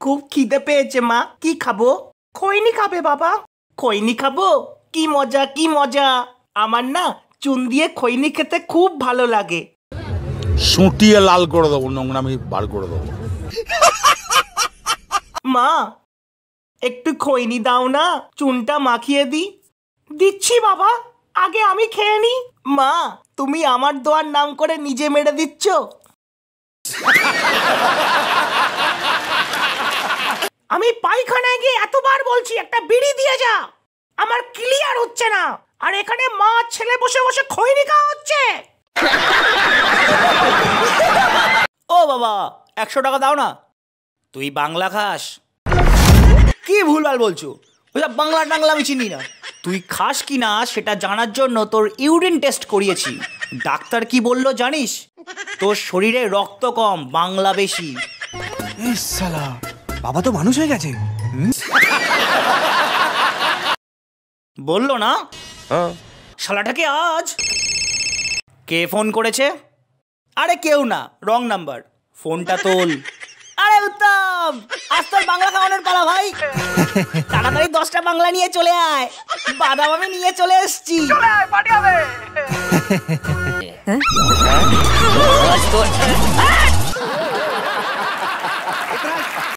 খুব খিদে পেয়েছে মা, কি খাবো? খৈনি খাবে বাবা? খৈনি খাবো? কি মজা কি মজা! আমার না চুন দিয়ে খৈনি খেতে খুব ভালো লাগে। সুটিয়ে লাল করে দেবো, নোংরামি বার করে দেবো। মা একটু খৈনি দাও না, চুনটা মাখিয়ে দি। দিচ্ছি বাবা, আগে আমি খেয়ে নি। মা তুমি আমার দোয়ার নাম করে নিজে মেরে দিচ্ছ। আমি পায়খানায় গিয়ে এতবার বলছি একটা বিড়ি দিয়ে যা, আমার ক্লিয়ার হচ্ছে না, আর এখানে মা ছেলে বসে বসে খৈনি খাওয়া হচ্ছে। ও বাবা 100 টাকা দাও না। তুই বাংলা খাস? কি ভুলভাল বলছো, ওইসব বাংলা টাংলা আমি চিনি না। তুই খাস কি না সেটা জানার জন্য তোর ইউরিন টেস্ট করিয়েছি। ডাক্তার কি বললো জানিস? তোর শরীরে রক্ত কম, বাংলা বেশি। শালা বাবা তো মানুষ হয়ে গেছে। বললো না? শালাটাকে আজ কে ফোন করেছে? আরে কেউ না, রং নাম্বার। ফোনটা তোল। আরে উত্তম, আজ তোর বাংলা খাওয়ানোর পালা ভাই। তাড়াতাড়ি 10টা বাংলা নিয়ে চলে আয়, বাদাম আমি নিয়ে চলে এসছি। চলে আয়, পার্টি হবে।